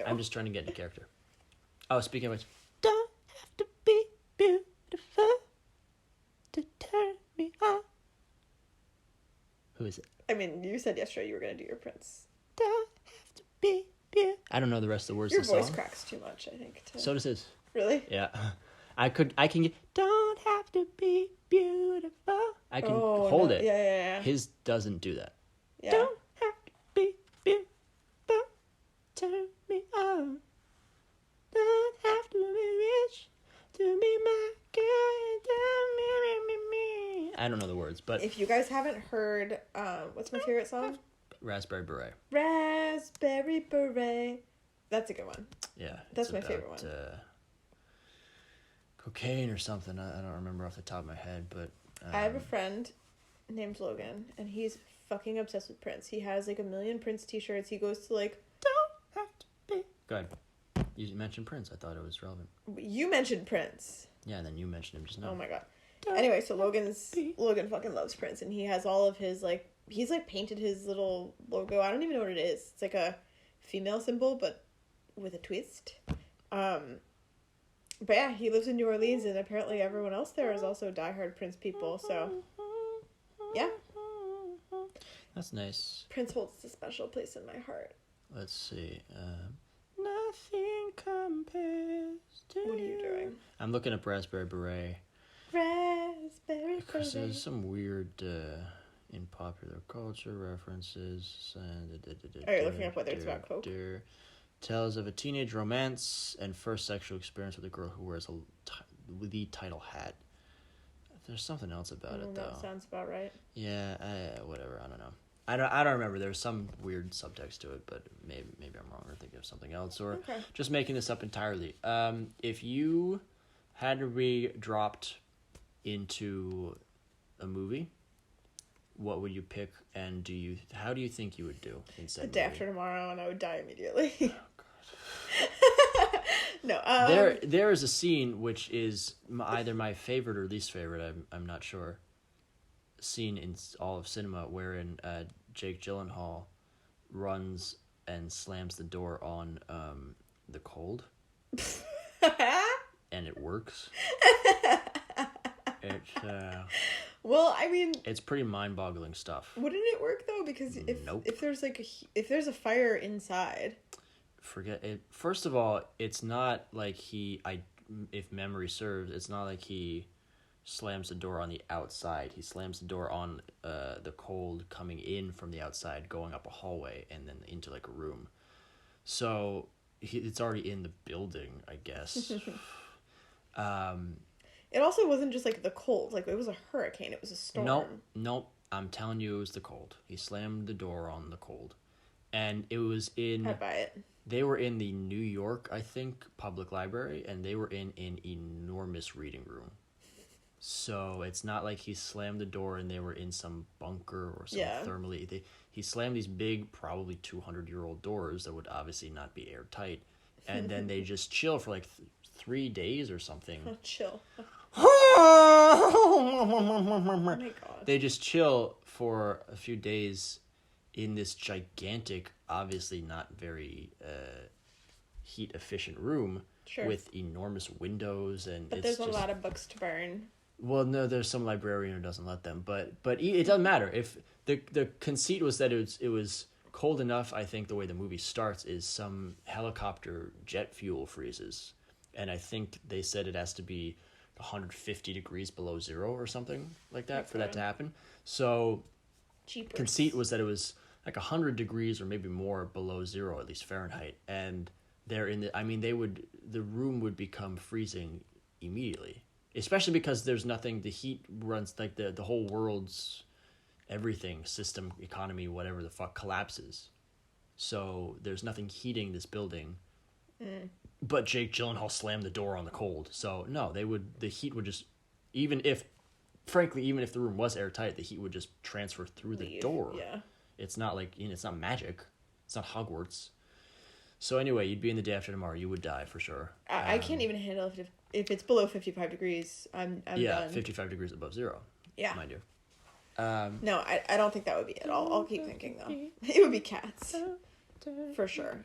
I'm just trying to get into character. Oh, speaking of which. Don't have to be beautiful to turn me on. Who is it? I mean, you said yesterday you were going to do your Prince. Don't have to be beautiful. I don't know the rest of the words Your of the song. voice cracks too much, I think. So does his. Really? Yeah. I can get, don't have to be beautiful. I can hold it. Yeah. His doesn't do that. Yeah. Don't have to be beautiful. Turn me on. Don't have to be rich to be my girl. Me. I don't know the words, but If you guys haven't heard, what's my favorite song? Raspberry Beret. cocaine or something. I don't remember off the top of my head, but I have a friend named Logan, and he's fucking obsessed with Prince. He has like 1 million Prince t-shirts. He goes to like... Don't have to be. go ahead. You mentioned Prince. I thought it was relevant. You mentioned Prince. Yeah, and then you mentioned him just now. Oh my god. Don't Anyway, so Logan fucking loves Prince, and he has all of his like... He's like painted his little logo. I don't even know what it is. It's like a female symbol, but with a twist. But yeah, he lives in New Orleans, and apparently everyone else there is also diehard Prince people, so... Yeah. That's nice. Prince holds a special place in my heart. Let's see. Nothing compares to What are you doing? I'm looking up Raspberry Beret. Raspberry Because beret. there's some weird in popular culture references. Oh, you're looking up whether it's about coke? Tells of a teenage romance and first sexual experience with a girl who wears the title hat. There's something else about it, though. That sounds about right. Yeah, whatever. I don't know. I don't remember. There's some weird subtext to it, but maybe I'm wrong or thinking of something else, or Okay. just making this up entirely. If you had to be dropped into a movie, what would you pick, and how do you think you would do in said The day movie? after tomorrow, and I would die immediately. No. There is a scene which is either my favorite or least favorite. I'm not sure. Scene in all of cinema wherein Jake Gyllenhaal runs and slams the door on the cold, and it works. Well, I mean, It's pretty mind-boggling stuff. wouldn't it work though? Because Nope. if there's like if there's a fire inside, Forget it. First of all, it's not like if memory serves, it's not like he slams the door on the outside. He slams the door on the cold coming in from the outside, going up a hallway, and then into like a room. So it's already in the building, I guess. it also wasn't just like the cold. Like it was a hurricane. It was a storm. Nope. I'm telling you, it was the cold. He slammed the door on the cold, and it was in. I'd buy it. They were in the New York, I think, public library, and they were in an enormous reading room. So it's not like he slammed the door and they were in some bunker or some thermally. He slammed these big, probably 200-year-old doors that would obviously not be airtight, and then they just chill for like 3 days or something. Oh, chill. Oh Oh my god. They just chill for a few days in this gigantic, obviously not very heat efficient room with enormous windows, and But there's a lot of books to burn. Well, no, there's some librarian who doesn't let them, but it doesn't matter. If the conceit was that it was cold enough, I think the way the movie starts is some helicopter jet fuel freezes, and I think they said it has to be 150 degrees below zero or something like that for that to happen. So Jeepers. conceit was that it was like 100 degrees or maybe more below zero, at least Fahrenheit, and the room would become freezing immediately, especially because there's nothing. The heat runs like the whole world's everything, system, economy, whatever the fuck, collapses. So there's nothing heating this building. But Jake Gyllenhaal slammed the door on the cold. So no, the heat would just, even if the room was airtight, the heat would just transfer through the door. Yeah. It's not like, it's not magic. It's not Hogwarts. So anyway, you'd be in the day after tomorrow. You would die for sure. I can't even handle if it's below 55 degrees. I'm done. 55 degrees above zero. Yeah. Mind you. No, I don't think that would be it. I'll keep thinking though. It would be Cats. For sure.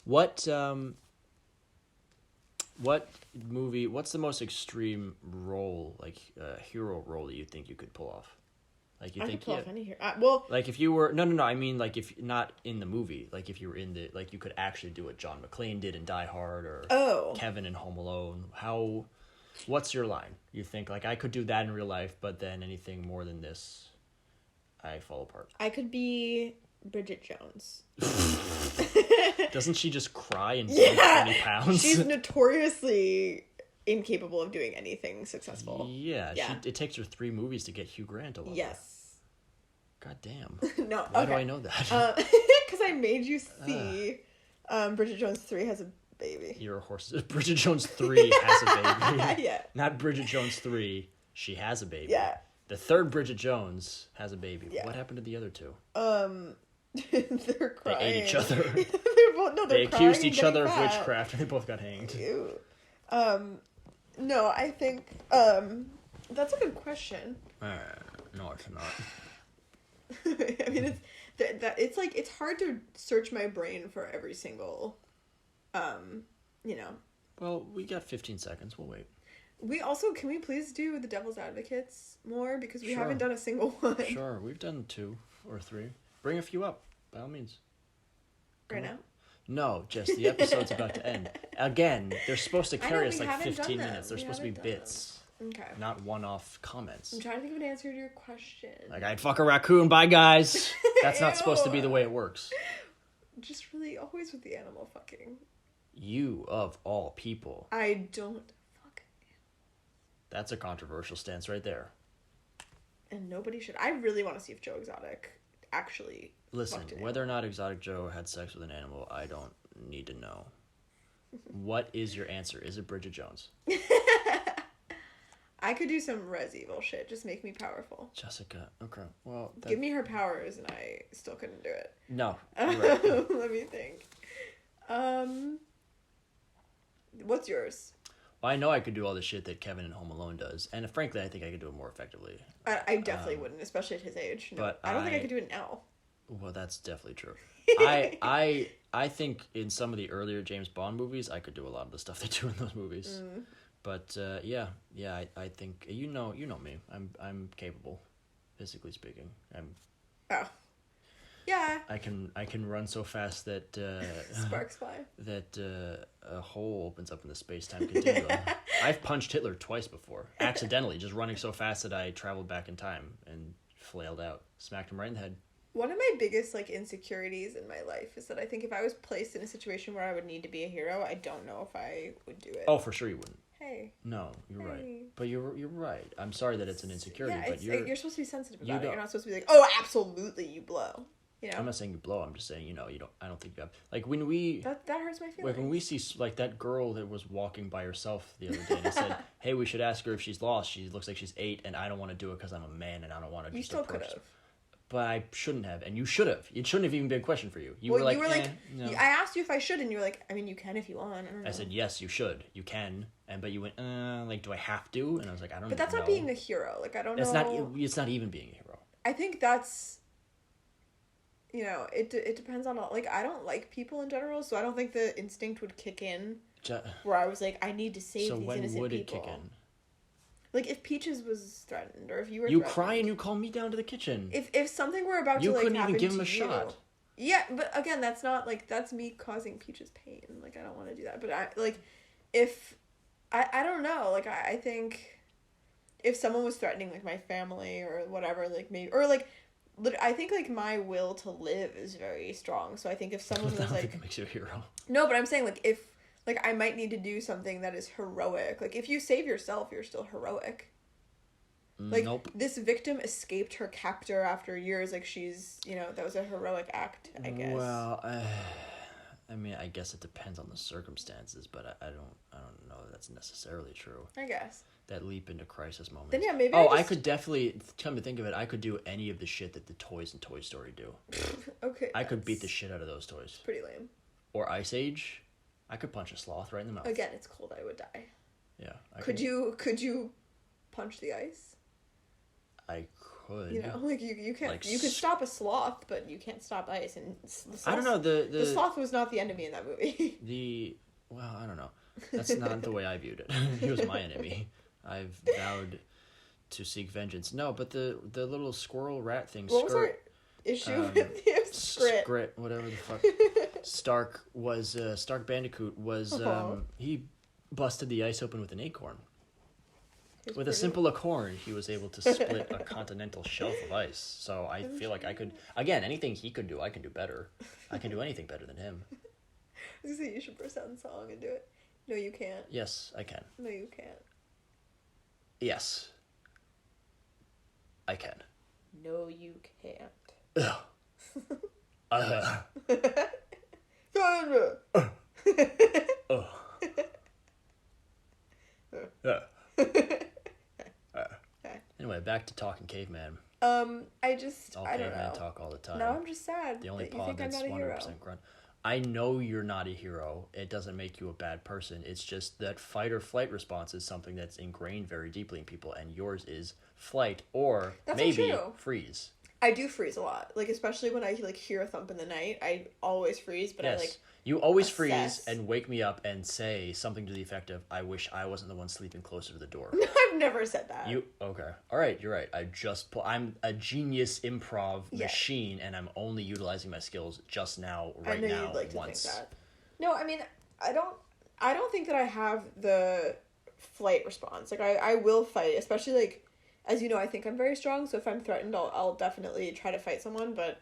What's the most extreme role, like hero role that you think you could pull off? Like you I think could pull off any hero. like if you were I mean like if not in the movie, like if you were in the, like you could actually do what John McClane did in Die Hard, or Kevin in Home Alone. What's your line? You think like I could do that in real life, but then anything more than this, I fall apart. I could be Bridget Jones. Doesn't she just cry and gain 20 pounds? She's notoriously incapable of doing anything successful. Yeah. It takes her 3 movies to get Hugh Grant alone. Yes. God damn. No. Why do I know that? Because I made you see Bridget Jones 3 has a baby. You're a horse. Bridget Jones 3 has a baby. Yeah. Not Bridget Jones 3. She has a baby. Yeah. The third Bridget Jones has a baby. Yeah. What happened to the other two? They're crying. They ate each other. they're They crying accused and each other getting of fat. witchcraft and they both got hanged. Ew. No, I think that's a good question. No, it's not. I mean, it's like it's hard to search my brain for every single, you know. Well, we got 15 seconds. We'll wait. We also can we please do the Devil's Advocates more because we Sure. haven't done a single one. Sure, we've done 2 or 3. Bring a few up, by all means. Right now. No, just the episode's about to end. Again, they're supposed to carry us we like haven't 15 done minutes. They're them. We supposed to be haven't done them. bits, Okay. not one-off comments. I'm trying to think of an answer to your question. Like, I'd fuck a raccoon, bye guys. That's not Ew. supposed to be the way it works. Just really always with the animal fucking. You, of all people. I don't fuck. That's a controversial stance right there. And nobody should. I really want to see if Joe Exotic actually. Listen, fucked an whether or not Exotic Joe had sex with an animal, I don't need to know. What is your answer? Is it Bridget Jones? I could do some Res Evil shit. Just make me powerful. Jessica. Okay. Well, Give me her powers, and I still couldn't do it. No. You're right. Let me think. What's yours? Well, I know I could do all the shit that Kevin in Home Alone does, and frankly, I think I could do it more effectively. I definitely wouldn't, especially at his age. No, but I don't think I could do it now. Well, that's definitely true. I think in some of the earlier James Bond movies, I could do a lot of the stuff they do in those movies. But yeah, I think you know me. I'm capable, physically speaking. Oh, yeah. I can run so fast that Sparks fly. that a hole opens up in the space-time continuum. I've punched Hitler twice before, accidentally, just running so fast that I traveled back in time and flailed out, smacked him right in the head. One of my biggest insecurities in my life is that I think if I was placed in a situation where I would need to be a hero, I don't know if I would do it. Oh, for sure you wouldn't. Hey. No, you're Hey. right. But you're right. I'm sorry that it's an insecurity, Yeah, but you're supposed to be sensitive you about it. don't- You're not supposed to be like, oh, absolutely, you blow. You know. I'm not saying you blow. I'm just saying you don't. I don't think you have. Like when we. That hurts my feelings. Like when we see like that girl that was walking by herself the other day and said, "Hey, we should ask her if she's lost. She looks like she's 8, and I don't want to do it because I'm a man and I don't want to." You still could have. But I shouldn't have, and you should have. It shouldn't have even been a question for you. You Well, were like, you were like, no. I asked you if I should, and you were like, I mean, you can if you want. I don't know. I said yes, you should, you can, but you went, like, do I have to? And I was like, I don't. But that's not know. being a hero. Like I don't know. It's not. It's not even being a hero. I think that's. You know, it depends on all. Like I don't like people in general, so I don't think the instinct would kick in. Where I was like, I need to save So these when innocent would it people. kick in? Like if Peaches was threatened, or if you were. You threatened. cry and you call me down to the kitchen. If something were about You to couldn't even happen give him to a shot. Yeah, but again, that's not that's me causing Peaches pain. Like I don't want to do that. But if I don't know. I think if someone was threatening my family or whatever, maybe or I think my will to live is very strong. So I think if someone I don't was think it makes you a hero. no, but I'm saying if I might need to do something that is heroic. If you save yourself, you're still heroic. Nope. This victim escaped her captor after years. She's, that was a heroic act, I guess. Well, I mean, I guess it depends on the circumstances, but I don't know that that's necessarily true. I guess. That leap into crisis moments. Then yeah, maybe. I could definitely come to think of it. I could do any of the shit that the toys in Toy Story do. Okay. I could beat the shit out of those toys. Pretty lame. Or Ice Age. I could punch a sloth right in the mouth. Again, it's cold. I would die. Yeah. Could you punch the ice? I could. You can't. You could stop a sloth, but you can't stop ice. And I don't know the sloth was not the enemy in that movie. I don't know. That's not the way I viewed it. He was my enemy. I've vowed to seek vengeance. No, but the little squirrel rat thing. What was our issue with the Scrit, whatever the fuck. Stark Bandicoot was he busted the ice open with an acorn. With a simple acorn, he was able to split a continental shelf of ice. So I feel like I could, again, anything he could do, I can do better. I can do anything better than him. I was gonna say you should burst out in song and do it. No, you can't. Yes, I can. No, you can't. Yes. I can. No, you can't. Ugh. caveman. I don't caveman know. talk all the time. Now I'm just sad The only that you pod think I'm that's not a hero. 100% grunt. I know you're not a hero. It doesn't make you a bad person. It's just that fight or flight response is something that's ingrained very deeply in people, and yours is flight or That's maybe not true. freeze. I do freeze a lot. Like, especially when I, like, hear a thump in the night, I always freeze, but Yes. I, like... You always assess. freeze and wake me up and say something to the effect of, I wish I wasn't the one sleeping closer to the door. I've never said that. Okay. All right, you're right. I'm a genius improv machine, and I'm only utilizing my skills just now, right now, I know you'd like once. to think that. No, I mean, I don't think that I have the flight response. Like, I will fight, especially, like, as you know, I think I'm very strong, so if I'm threatened, I'll definitely try to fight someone, but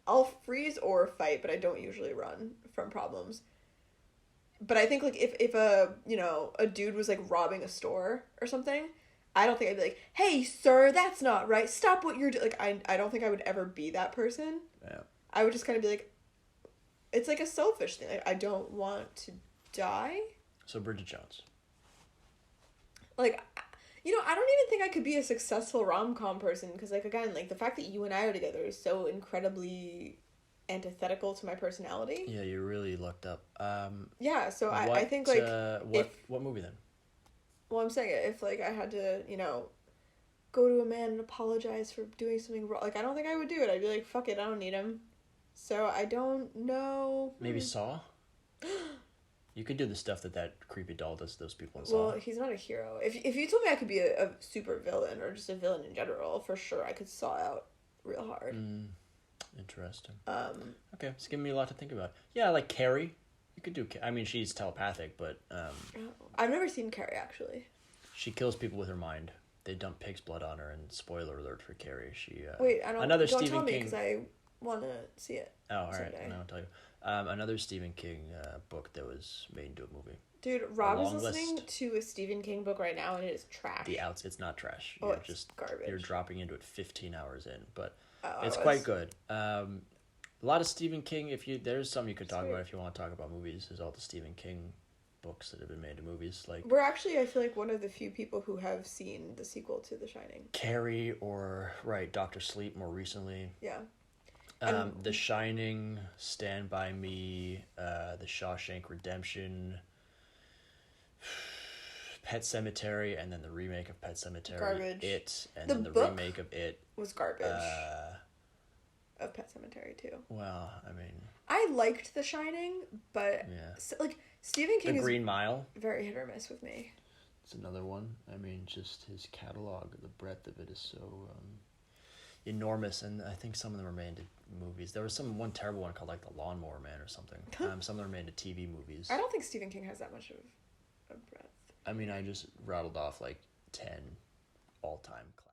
I'll freeze or fight, but I don't usually run from problems. But I think, like, if a dude was, like, robbing a store or something, I don't think I'd be like, hey, sir, that's not right. Stop what you're doing. Like, I don't think I would ever be that person. Yeah. I would just kind of be like, it's, like, a selfish thing. Like, I don't want to die. So Bridget Jones. Like, I don't even think I could be a successful rom-com person because, like, again, like, the fact that you and I are together is so incredibly antithetical to my personality. Yeah, you really looked up. Yeah, so I think, like... what movie then? Well, I'm saying if, like, I had to, go to a man and apologize for doing something wrong, like, I don't think I would do it. I'd be like, fuck it, I don't need him. So I don't know. Maybe Saw? You could do the stuff that creepy doll does to those people in Saw. Well, he's not a hero. If you told me I could be a super villain or just a villain in general, for sure I could saw out real hard. Interesting. Okay, it's giving me a lot to think about. Yeah, like Carrie. You could do... I mean, she's telepathic, but... I've never seen Carrie, actually. She kills people with her mind. They dump pig's blood on her, and spoiler alert for Carrie. She... Wait, I don't... Another don't Stephen tell me, King... because I want to see it. Oh, all right. someday. No, I'll tell you. Another Stephen King book that was made into a movie. Dude, Rob is long listening list. to a Stephen King book right now, and it is trash. It's not trash. Oh, You're it's just garbage. You're dropping into it 15 hours in, but Oh, it's quite good. A lot of Stephen King. There's some you could talk about if you want to talk about movies. There's all the Stephen King books that have been made into movies, like We're actually, I feel like, one of the few people who have seen the sequel to The Shining. Carrie or Dr. Sleep more recently. Yeah. The Shining, Stand By Me, The Shawshank Redemption, Pet Sematary, and then the remake of Pet Sematary. Garbage. It, and The then the book remake of It. Was garbage. Of Pet Sematary, too. Well, I mean... I liked The Shining, but, Stephen King The is Green Mile. very hit or miss with me. It's another one. I mean, just his catalog, the breadth of it is so enormous, and I think some of them are made into movies. There was one terrible one called, like, The Lawnmower Man or something. Some of them are made into TV movies. I don't think Stephen King has that much of a breadth. I mean, I just rattled off, like, 10 all-time classics.